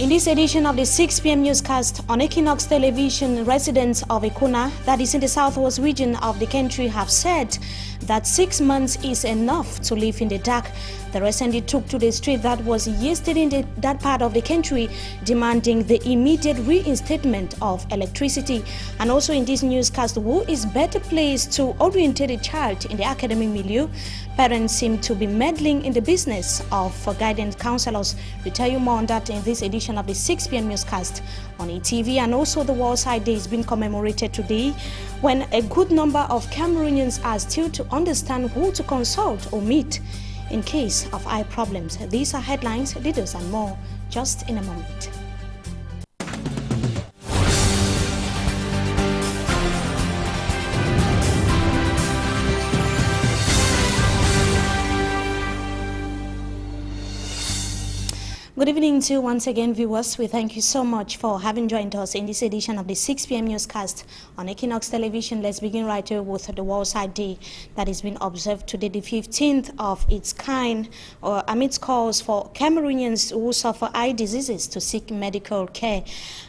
In this edition of the 6 p.m. newscast on Equinox Television, residents of Ekuna, that is in the southwest region of the country, have said that 6 months is enough to live in the dark. The recently took to the street that was yesterday in that part of the country, demanding the immediate reinstatement of electricity. And also in this newscast, who is better placed to orientate a child in the academic milieu? Parents seem to be meddling in the business of guidance counselors. We tell you more on that in this edition of the 6 p.m. newscast on ETV. And also the World Sight Day is being commemorated today, when a good number of Cameroonians are still to understand who to consult or meet in case of eye problems. These are headlines, details and more just in a moment. Good evening to once again viewers. We thank you so much for having joined us in this edition of the 6 p.m. newscast on Equinox Television. Let's begin right here with the World Sight Day that is being observed today, the 15th of its kind, amidst calls for Cameroonians who suffer eye diseases to seek medical care.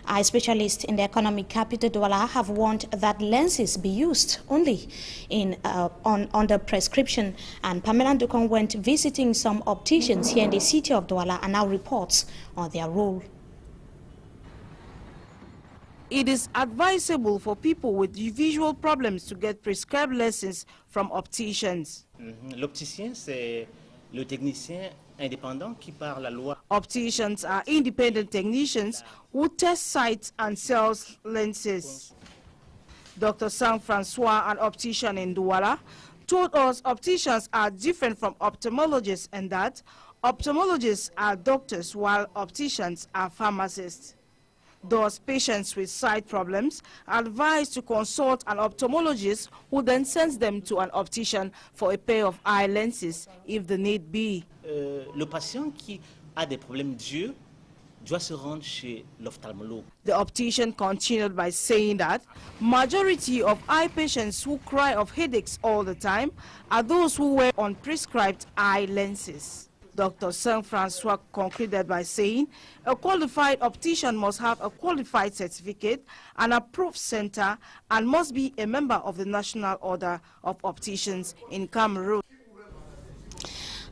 Eye specialists in the economic capital Douala have warned that lenses be used only under prescription. And Pamela Ndukong went visiting some opticians here in the city of Douala and now reports on their role. It is advisable for people with visual problems to get prescribed lenses from opticians. L'opticien, c'est le technicien indépendant qui, par la loi. Opticians are independent technicians who test sight and sells lenses. Dr. Saint-Francois, an optician in Douala, told us opticians are different from ophthalmologists and that ophthalmologists are doctors while opticians are pharmacists. Thus, patients with sight problems are advised to consult an ophthalmologist who then sends them to an optician for a pair of eye lenses if the need be. Le patient qui a des problèmes d'yeux doit se rendre chez l'ophtalmologue. The optician continued by saying that majority of eye patients who cry of headaches all the time are those who wear unprescribed eye lenses. Dr. Saint-Francois concluded by saying a qualified optician must have a qualified certificate, an approved center, and must be a member of the National Order of Opticians in Cameroon.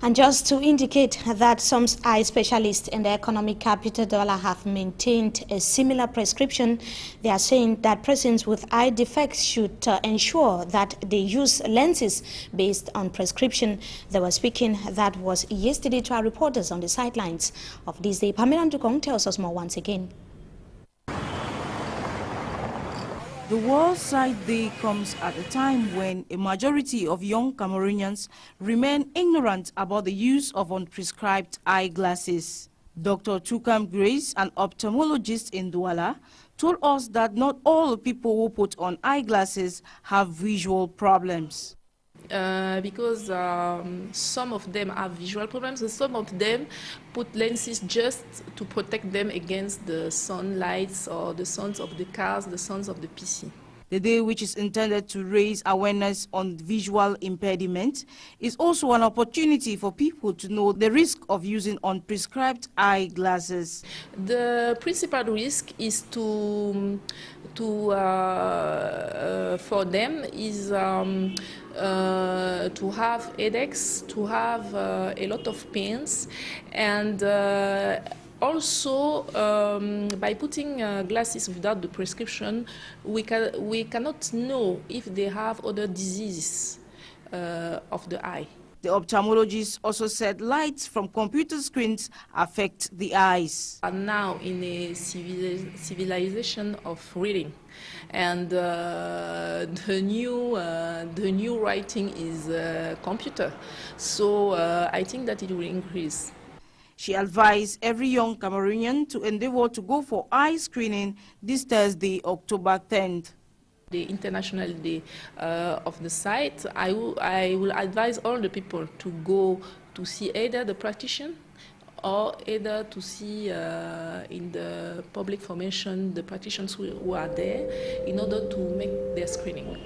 And just to indicate that some eye specialists in the economic capital Douala have maintained a similar prescription, they are saying that persons with eye defects should ensure that they use lenses based on prescription. They were speaking, that was yesterday, to our reporters on the sidelines of this day. Pamela Ndukong tells us more once again. The World Sight Day comes at a time when a majority of young Cameroonians remain ignorant about the use of unprescribed eyeglasses. Dr. Tukam Grace, an ophthalmologist in Douala, told us that not all people who put on eyeglasses have visual problems. Because some of them have visual problems and some of them put lenses just to protect them against the sunlights or the sounds of the cars, the sounds of the PC. The day, which is intended to raise awareness on visual impediment, is also an opportunity for people to know the risk of using unprescribed eyeglasses. The principal risk is for them is to have headaches, to have a lot of pains, and also, by putting glasses without the prescription, we cannot know if they have other diseases of the eye. The ophthalmologist also said lights from computer screens affect the eyes. And now in a civilization of reading, and the new writing is computer, so I think that it will increase. She advised every young Cameroonian to endeavor to go for eye screening this Thursday, October 10th. The International Day of the Sight, I will advise all the people to go to see either the practitioner or either to see in the public formation the practitioners who are there in order to make their screening.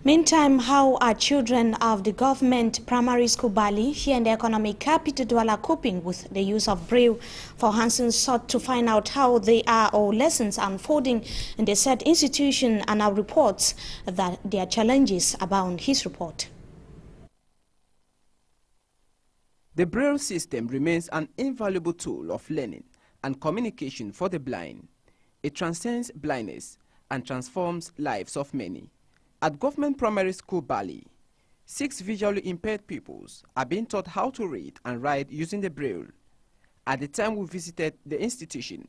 Meantime, how are children of the government primary school Bali here in the economic capital Douala coping with the use of Braille? For Hansen sought to find out how they are or lessons unfolding in the said institution, and now reports that their challenges abound. His report. The Braille system remains an invaluable tool of learning and communication for the blind. It transcends blindness and transforms lives of many. At Government Primary School Bali, 6 visually impaired pupils are being taught how to read and write using the Braille. At the time we visited the institution,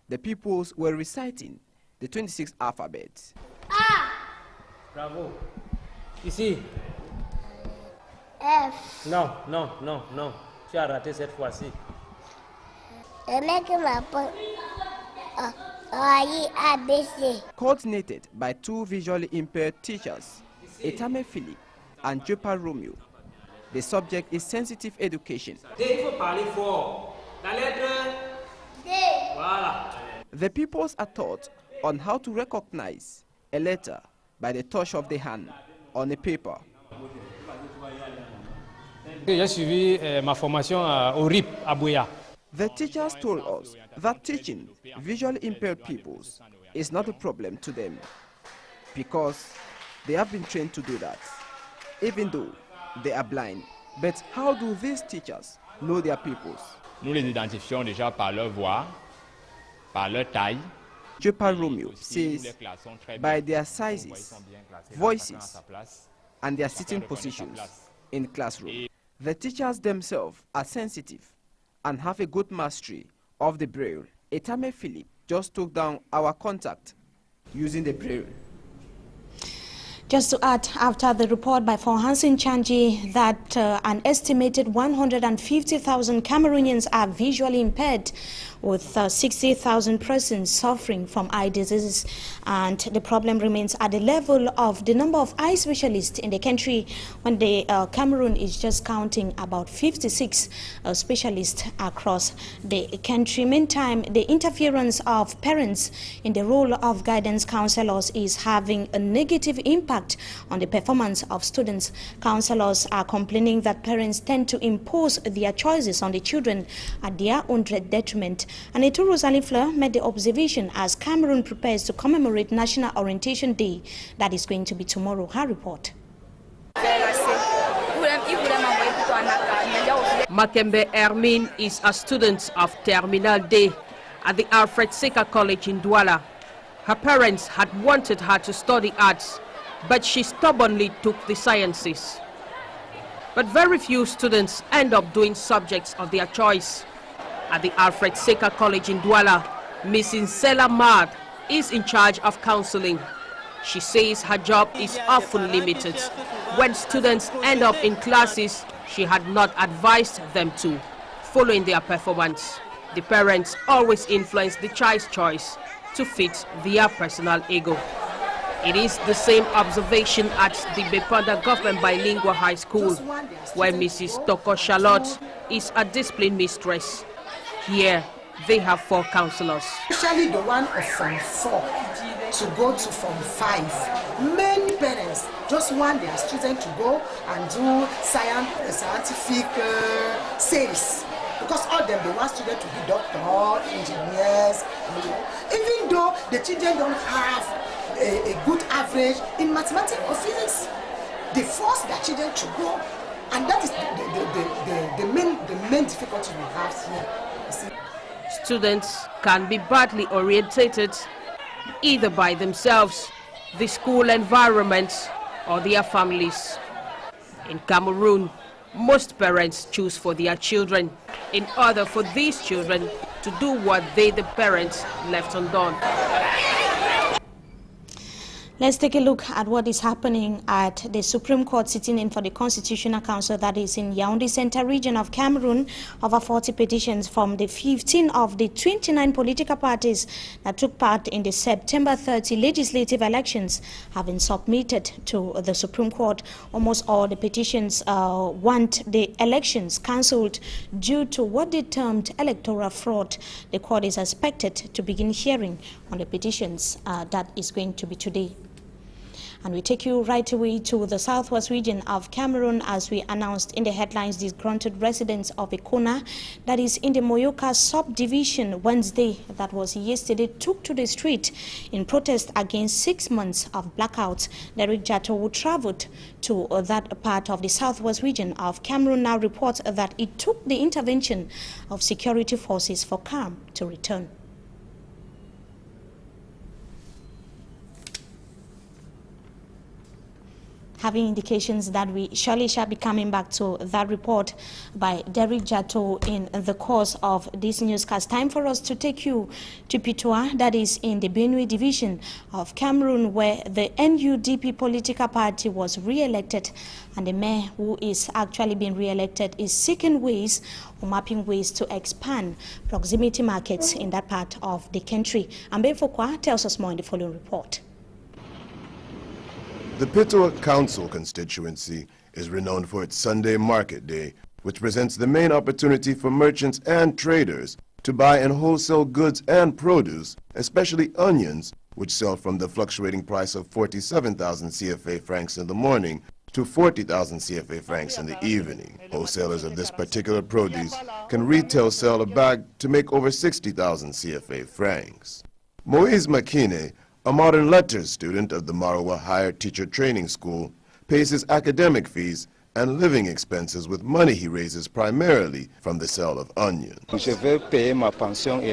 the pupils were reciting the 26 alphabets. A. Bravo. Ici. F. Non, non, non, non. Tu as raté cette fois-ci. Coordinated by 2 visually impaired teachers, Etame Philip and Jopa Romeo. The subject is sensitive education. Il faut parler fort. La lettre D. Voilà. The pupils are taught on how to recognize a letter by the touch of the hand on a paper. J'ai suivi ma formation au RIP à Bouya. The teachers told us that teaching visually impaired pupils is not a problem to them because they have been trained to do that, even though they are blind. But how do these teachers know their pupils? Nous les identifions déjà par leur voix, par leur taille. Jopa Romeo says by their sizes, voices, and their sitting positions in classroom. The teachers themselves are sensitive and have a good mastery of the Braille. Etame Philip just took down our contact using the Braille. Just to add, after the report by Hansen Chanji that an estimated 150,000 Cameroonians are visually impaired, with 60,000 persons suffering from eye diseases, and the problem remains at the level of the number of eye specialists in the country, when the Cameroon is just counting about 56 specialists across the country. Meantime, the interference of parents in the role of guidance counselors is having a negative impact on the performance of students. Counselors are complaining that parents tend to impose their choices on the children at their own detriment. And Eturu Salifla made the observation as Cameroon prepares to commemorate National Orientation Day that is going to be tomorrow. Her report. Makembe Hermine is a student of Terminal Day at the Alfred Seca College in Douala. Her parents had wanted her to study arts, but she stubbornly took the sciences. But very few students end up doing subjects of their choice. At the Alfred Seca College in Douala, Mrs. Sela Mad is in charge of counseling. She says her job is often limited. When students end up in classes she had not advised them to, following their performance, the parents always influence the child's choice to fit their personal ego. It is the same observation at the Bepanda Government Bilingual High School, where Mrs. Toko Charlotte is a discipline mistress. Here, they have 4 counselors. Especially the one of Form 4 to go to Form 5. Many parents just want their children to go and do scientific sales. Because all them, they want students to be doctors, engineers. Even though the children don't have a good average in mathematics or physics, they force their children to go. And that is the main difficulty we have here. Students can be badly orientated either by themselves, the school environment, or their families. In Cameroon, most parents choose for their children in order for these children to do what they, the parents, left undone. Let's take a look at what is happening at the Supreme Court sitting in for the Constitutional Council that is in Yaoundé Central region of Cameroon. Over 40 petitions from the 15 of the 29 political parties that took part in the September 30 legislative elections have been submitted to the Supreme Court. Almost all the petitions want the elections cancelled due to what they termed electoral fraud. The court is expected to begin hearing on the petitions that is going to be today. And we take you right away to the southwest region of Cameroon, as we announced in the headlines. Disgruntled residents of Ekona, that is in the Moyoka subdivision, Wednesday, that was yesterday, took to the street in protest against 6 months of blackouts. Derek Jato, who traveled to that part of the southwest region of Cameroon, now reports that it took the intervention of security forces for calm to return. Having indications that we surely shall be coming back to that report by Derek Jato in the course of this newscast. Time for us to take you to Pitoa, that is in the Benue division of Cameroon, where the NUDP political party was re-elected, and the mayor who is actually being re-elected is seeking ways or mapping ways to expand proximity markets in that part of the country. Ambe Fokwa tells us more in the following report. The Pitoa Council constituency is renowned for its Sunday Market Day, which presents the main opportunity for merchants and traders to buy and wholesale goods and produce, especially onions, which sell from the fluctuating price of 47,000 CFA francs in the morning to 40,000 CFA francs in the evening. Wholesalers of this particular produce can retail sell a bag to make over 60,000 CFA francs. Moise Makine, a modern letters student of the Marawa Higher Teacher Training School, pays his academic fees and living expenses with money he raises primarily from the sale of onions.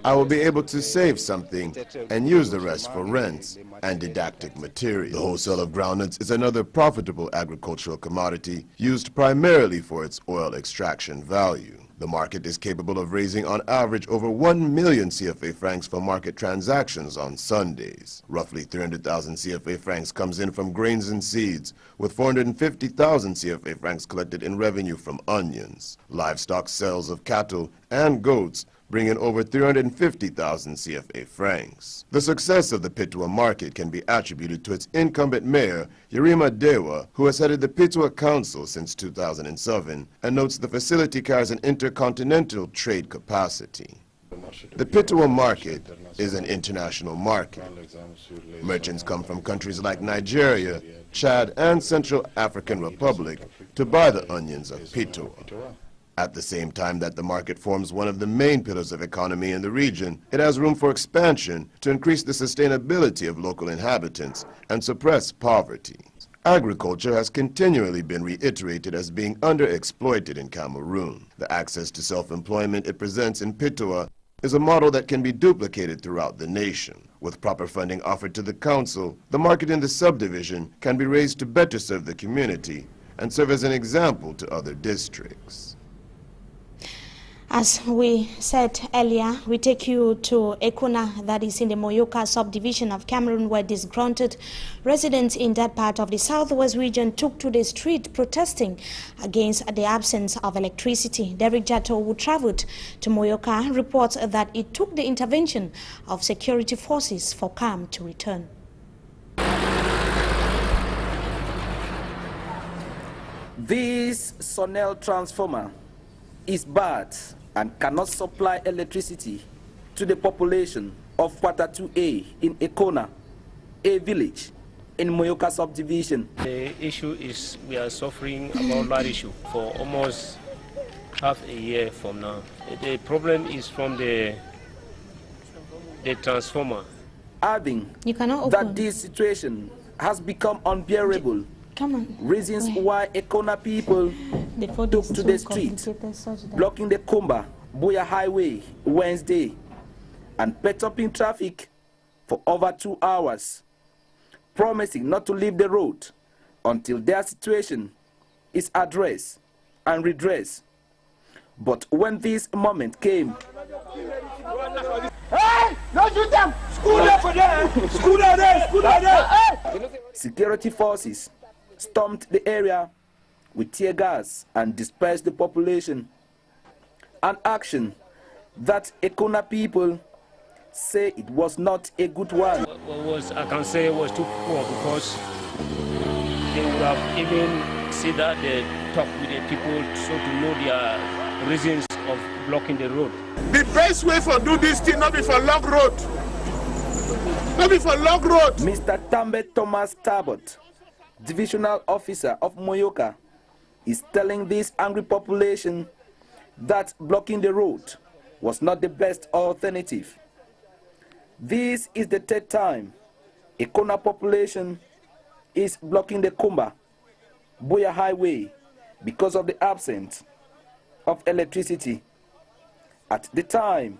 I will be able to save something and use the rest for rents and didactic material. The wholesale of groundnuts is another profitable agricultural commodity used primarily for its oil extraction value. The market is capable of raising on average over 1 million CFA francs for market transactions on Sundays. Roughly 300,000 CFA francs comes in from grains and seeds, with 450,000 CFA francs collected in revenue from onions. Livestock sales of cattle and goats bring in over 350,000 CFA francs. The success of the Pitoa market can be attributed to its incumbent mayor, Yerima Dewa, who has headed the Pitoa Council since 2007, and notes the facility carries an intercontinental trade capacity. The Pitoa market is an international market. Merchants come from countries like Nigeria, Chad, and Central African Republic to buy the onions of Pitoa. At the same time that the market forms one of the main pillars of economy in the region, it has room for expansion to increase the sustainability of local inhabitants and suppress poverty. Agriculture has continually been reiterated as being underexploited in Cameroon. The access to self-employment it presents in Pitoa is a model that can be duplicated throughout the nation. With proper funding offered to the council, the market in the subdivision can be raised to better serve the community and serve as an example to other districts. As we said earlier, we take you to Ekona, that is in the Moyoka subdivision of Cameroon, where disgruntled residents in that part of the southwest region took to the street protesting against the absence of electricity. Derek Jato, who traveled to Moyoka, reports that it took the intervention of security forces for calm to return. This Sonel transformer is bad and cannot supply electricity to the population of Quarter 2A in Ekona, a village in Moyoka subdivision. The issue is we are suffering about that issue for almost half a year from now. The problem is from the transformer. Adding that this situation has become unbearable. Reasons why Ekona people took to the street, blocking the Kumba Boya Highway Wednesday and pet-upping traffic for over 2 hours, promising not to leave the road until their situation is addressed and redressed. But when this moment came, hey, don't shoot them! School there for them! School there! School there! Security forces stormed the area with tear gas and dispersed the population, an action that Ekona people say it was not a good one. I can say it was too poor, because they would have even said that they talked with the people so to know their reasons of blocking the road. The best way for do this thing not be for long road. Not be for long road. Mr. Tambe Thomas Tabot divisional officer of Moyoka, is telling this angry population that blocking the road was not the best alternative. This is the third time a Kona population is blocking the Kumba-Buya highway because of the absence of electricity. At the time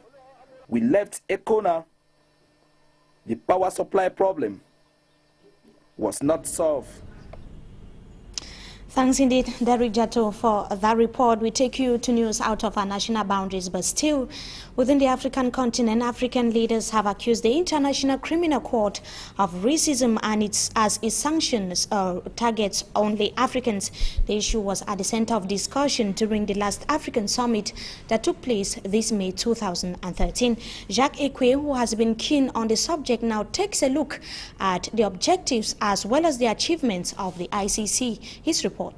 we left Ekona, the power supply problem was not solved. Thanks indeed, Derek Jato, for that report. We take you to news out of our national boundaries, but still within the African continent. African leaders have accused the International Criminal Court of racism and its sanctions targets only Africans. The issue was at the center of discussion during the last African summit that took place this May 2013. Jacques Ekwe, who has been keen on the subject, now takes a look at the objectives as well as the achievements of the ICC. His report.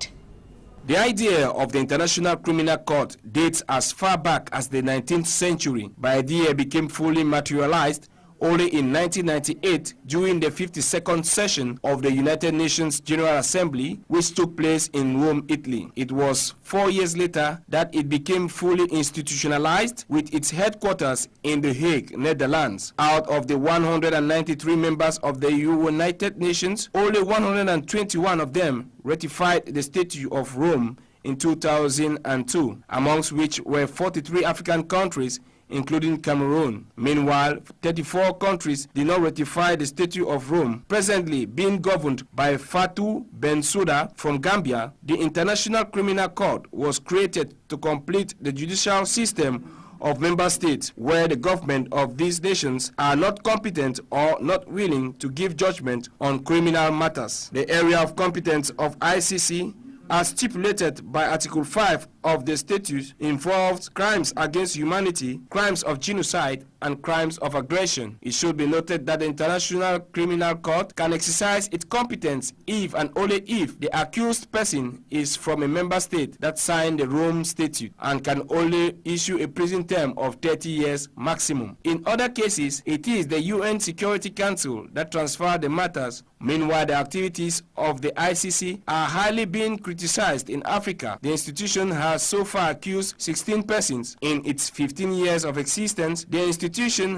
The idea of the International Criminal Court dates as far back as the 19th century, but the idea became fully materialized only in 1998 during the 52nd session of the United Nations General Assembly, which took place in Rome, Italy. It was 4 years later that it became fully institutionalized with its headquarters in The Hague, Netherlands. Out of the 193 members of the United Nations, only 121 of them ratified the Statute of Rome in 2002, amongst which were 43 African countries, including Cameroon. Meanwhile, 34 countries did not ratify the Statute of Rome. Presently being governed by Fatou Bensouda from Gambia, the International Criminal Court was created to complete the judicial system of member states where the government of these nations are not competent or not willing to give judgment on criminal matters. The area of competence of ICC, as stipulated by Article 5 of the statute, involves crimes against humanity, crimes of genocide, and crimes of aggression. It should be noted that the International Criminal Court can exercise its competence if and only if the accused person is from a member state that signed the Rome Statute and can only issue a prison term of 30 years maximum. In other cases, it is the UN Security Council that transfers the matters. Meanwhile, the activities of the ICC are highly being criticized in Africa. The institution has so far accused 16 persons. In its 15 years of existence, the institution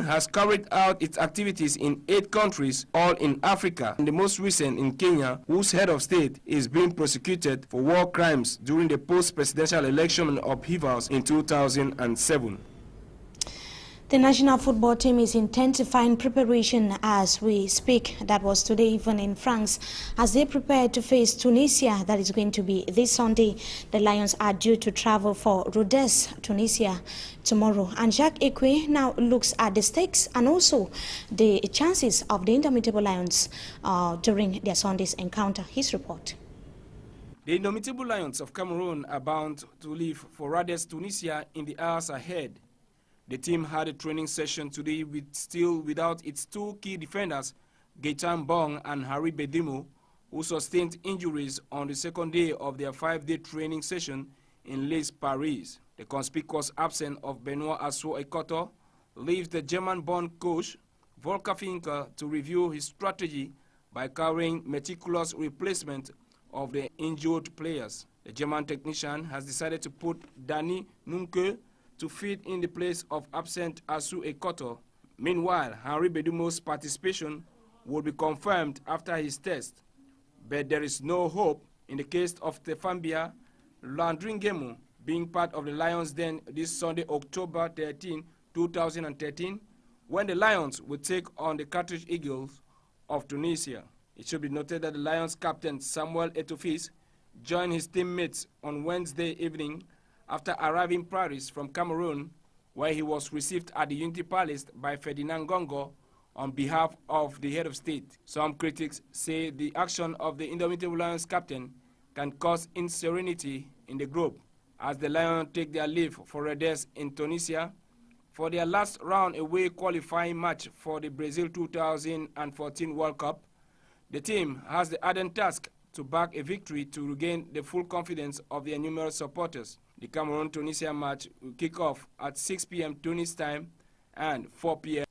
has carried out its activities in 8 countries, all in Africa, and the most recent in Kenya, whose head of state is being prosecuted for war crimes during the post-presidential election upheavals in 2007. The national football team is intensifying preparation as we speak. That was today even in France, as they prepare to face Tunisia. That is going to be this Sunday. The Lions are due to travel for Rodez, Tunisia, tomorrow. And Jacques Ekwe now looks at the stakes and also the chances of the Indomitable Lions during their Sunday's encounter. His report. The Indomitable Lions of Cameroon are bound to leave for Rodez, Tunisia in the hours ahead. The team had a training session today still without its 2 key defenders, Gaetan Bong and Harry Bedimo, who sustained injuries on the second day of their 5-day training session in Les Paris. The conspicuous absence of Benoit Assou-Ekoto leaves the German-born coach Volker Finke to review his strategy by carrying meticulous replacement of the injured players. The German technician has decided to put Danny Nunke to fit in the place of absent Assou-Ekoto. Meanwhile, Henry Bedimo's participation will be confirmed after his test, but there is no hope in the case of Stefan Landringemu being part of the Lions Den this Sunday, October 13, 2013, when the Lions will take on the Carthage Eagles of Tunisia. It should be noted that the Lions captain Samuel Eto'o joined his teammates on Wednesday evening after arriving in Paris from Cameroon, where he was received at the Unity Palace by Ferdinand Gongo on behalf of the head of state. Some critics say the action of the Indomitable Lions captain can cause unserenity in the group as the Lions take their leave for Rodez in Tunisia for their last round away qualifying match for the Brazil 2014 World Cup. The team has the ardent task to back a victory to regain the full confidence of their numerous supporters. The Cameroon-Tunisia match will kick off at 6 p.m. Tunis time and 4 p.m.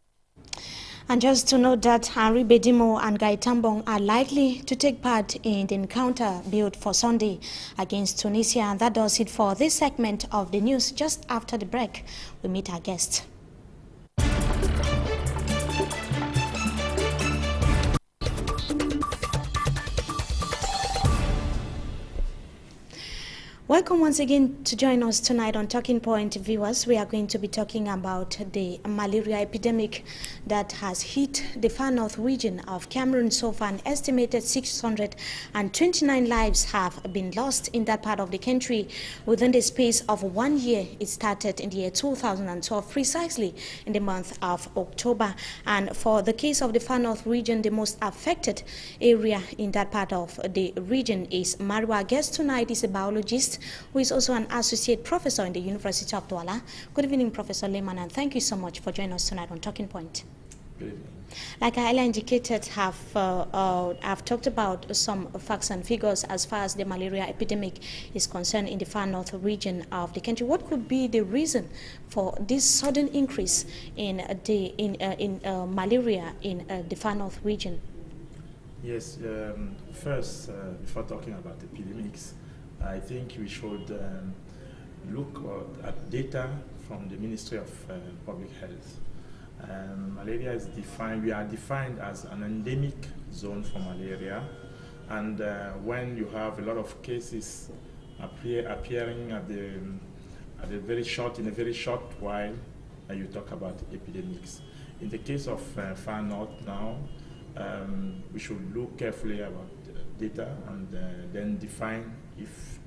And just to note that Henry Bedimo and Guy Tambong are likely to take part in the encounter billed for Sunday against Tunisia. And that does it for this segment of the news. Just after the break, we meet our guest. Welcome once again to join us tonight on Talking Point, viewers. We are going to be talking about the malaria epidemic that has hit the far north region of Cameroon. So far, an estimated 629 lives have been lost in that part of the country within the space of 1 year. It started in the year 2012, precisely in the month of October. And for the case of the far north region, the most affected area in that part of the region is Marwa. Our guest tonight is a biologist who is also an associate professor in the University of Douala. Good evening, Professor Lehman, and thank you so much for joining us tonight on Talking Point. Good evening. Like I earlier indicated, I've talked about some facts and figures as far as the malaria epidemic is concerned in the far north region of the country. What could be the reason for this sudden increase in malaria in the far north region? Yes, first, before talking about epidemics, I think we should look at data from the Ministry of Public Health. Malaria is defined, we are defined as an endemic zone for malaria, and when you have a lot of cases appearing in a very short while, you talk about epidemics. In the case of far north now, we should look carefully about data and then define if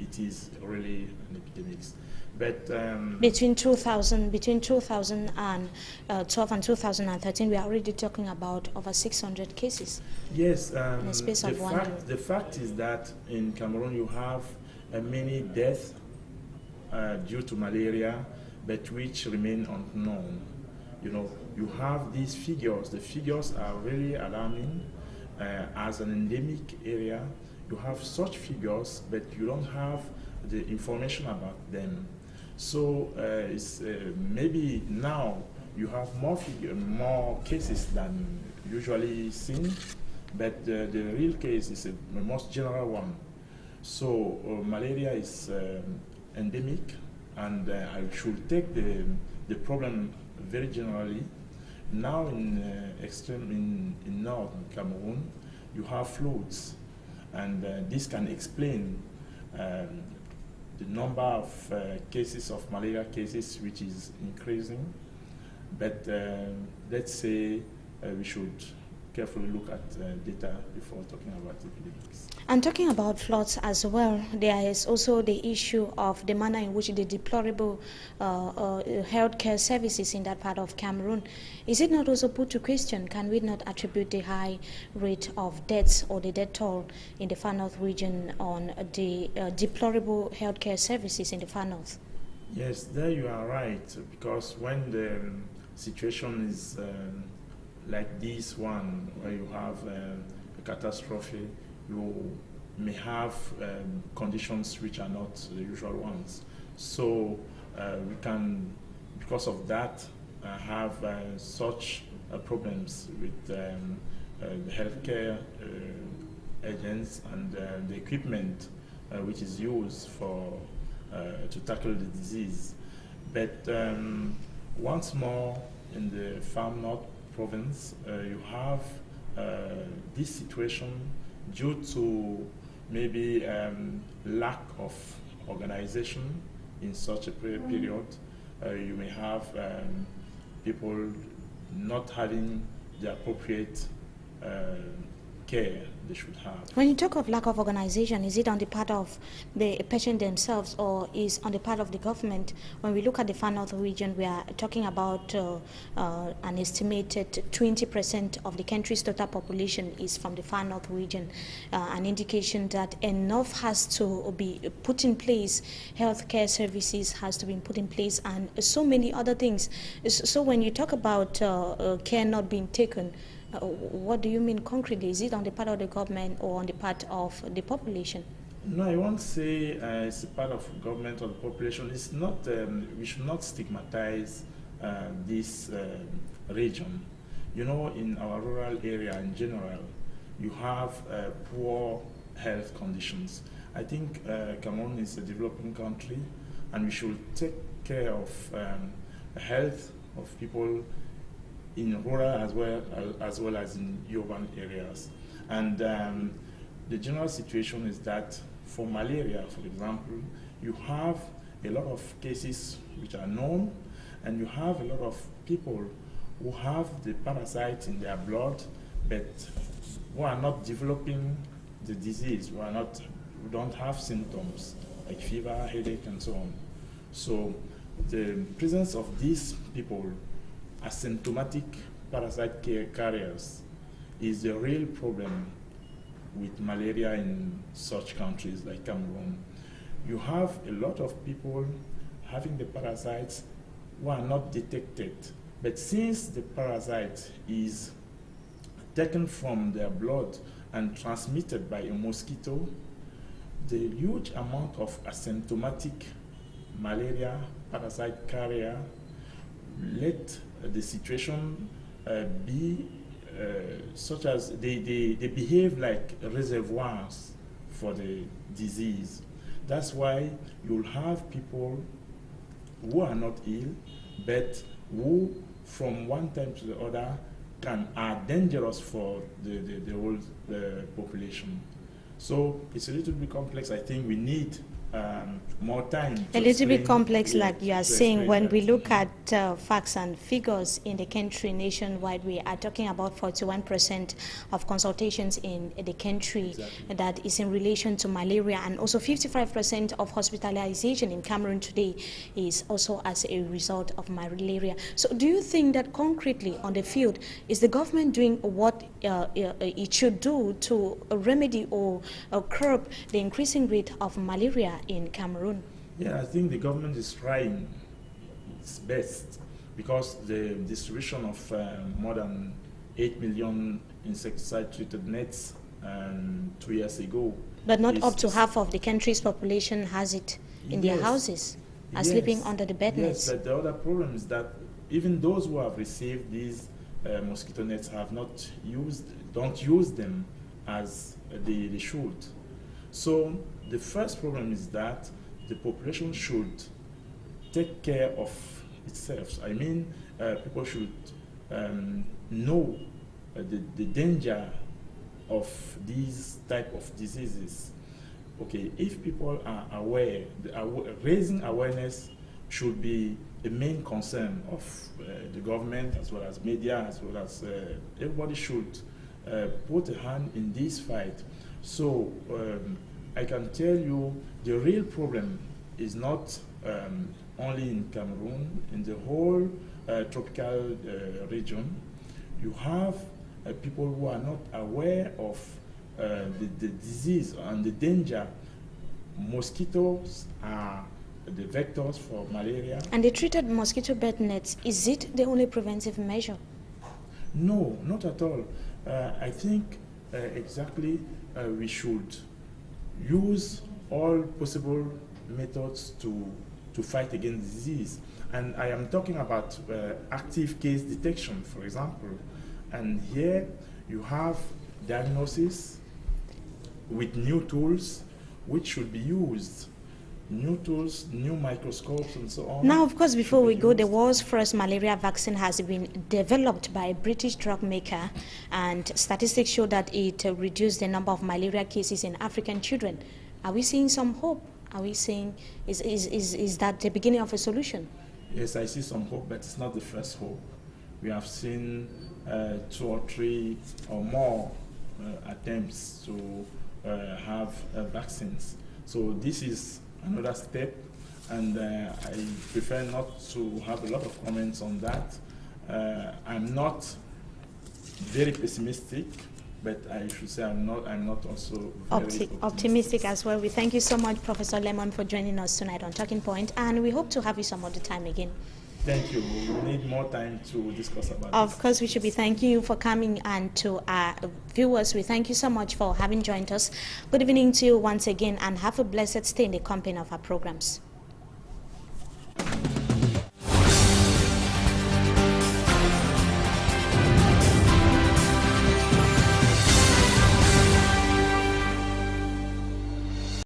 it is really an epidemic. But between 2012 and 2013, we are already talking about over 600 cases. Yes, in the space of 1 year. The fact is that in Cameroon you have many deaths due to malaria, but which remain unknown. You know, you have these figures. The figures are really alarming. As an endemic area, you have such figures, but you don't have the information about them. So maybe now you have more cases than usually seen, but the real case is the most general one. So malaria is endemic, and I should take the problem very generally. Now in northern Cameroon, you have floods, and this can explain the number of cases of malaria cases, which is increasing. But let's say we should carefully look at data before talking about epidemics. And talking about floods as well, there is also the issue of the manner in which the deplorable healthcare services in that part of Cameroon. Is it not also put to question? Can we not attribute the high rate of deaths or the death toll in the far north region on the deplorable healthcare services in the far north? Yes, there you are right, because when the situation is like this one, where you have a catastrophe, you may have conditions which are not the usual ones. So we can, because of that, have such problems with the healthcare agents and the equipment which is used for to tackle the disease. But once more, in the far north province, you have this situation due to maybe lack of organization in such a period. You may have people not having the appropriate care they should have. When you talk of lack of organization, is it on the part of the patient themselves or is on the part of the government? When we look at the far north region, we are talking about an estimated 20% of the country's total population is from the far north region, an indication that enough has to be put in place, healthcare services has to be put in place, and so many other things. So when you talk about care not being taken, what do you mean concretely? Is it on the part of the government or on the part of the population? No, I won't say it's a part of government or the population. It's not. We should not stigmatize this region. You know, in our rural area in general, you have poor health conditions. I think Cameroon is a developing country, and we should take care of the health of people in rural as well as in urban areas. And the general situation is that for malaria, for example, you have a lot of cases which are known, and you have a lot of people who have the parasite in their blood, but who are not developing the disease, who don't have symptoms like fever, headache, and so on. So the presence of these people, asymptomatic parasite carriers, is a real problem with malaria in such countries like Cameroon. You have a lot of people having the parasites who are not detected, but since the parasite is taken from their blood and transmitted by a mosquito, the huge amount of asymptomatic malaria parasite carrier let the situation be such as they behave like reservoirs for the disease. That's why you'll have people who are not ill, but who from one time to the other are dangerous for the whole population. So it's a little bit complex. I think we need more time. A little bit complex, like you are saying. When we look at facts and figures in the country nationwide, we are talking about 41% of consultations in the country that is in relation to malaria, and also 55% of hospitalization in Cameroon today is also as a result of malaria. So do you think that concretely on the field, is the government doing what it should do to remedy or curb the increasing rate of malaria in Cameroon? Yeah, I think the government is trying its best, because the distribution of more than 8 million insecticide-treated nets 2 years ago. But not up to half of the country's population has it in their houses, are sleeping under the bed nets. Yes, but the other problem is that even those who have received these mosquito nets don't use them as they should. So the first problem is that the population should take care of itself. I mean, people should know the danger of these type of diseases. Okay, if people are aware, raising awareness should be the main concern of the government, as well as media, as well as everybody should put a hand in this fight. So I can tell you the real problem is not only in Cameroon, in the whole tropical region. You have people who are not aware of the disease and the danger. Mosquitoes are the vectors for malaria. And the treated mosquito bed nets, is it the only preventive measure? No, not at all. I think exactly we should use all possible methods to fight against disease. And I am talking about active case detection, for example. And here you have diagnosis with new tools which should be used. New tools, new microscopes, and so on. Now, of course, before we go, the world's first malaria vaccine has been developed by a British drug maker, and statistics show that it reduced the number of malaria cases in African children. Are we seeing some hope? Are we saying, is that the beginning of a solution? Yes, I see some hope, but it's not the first hope. We have seen 2 or 3 or more attempts to have vaccines. So this is another step, and I prefer not to have a lot of comments on that. I'm not very pessimistic, but I should say I'm not also very optimistic as well. We thank you so much, Professor Lemon, for joining us tonight on Talking Point, and we hope to have you some other time again. Thank you. We need more time to discuss about Of this. course, we should be thanking you for coming, and to our viewers, we thank you so much for having joined us. Good evening to you once again, and have a blessed stay in the company of our programs.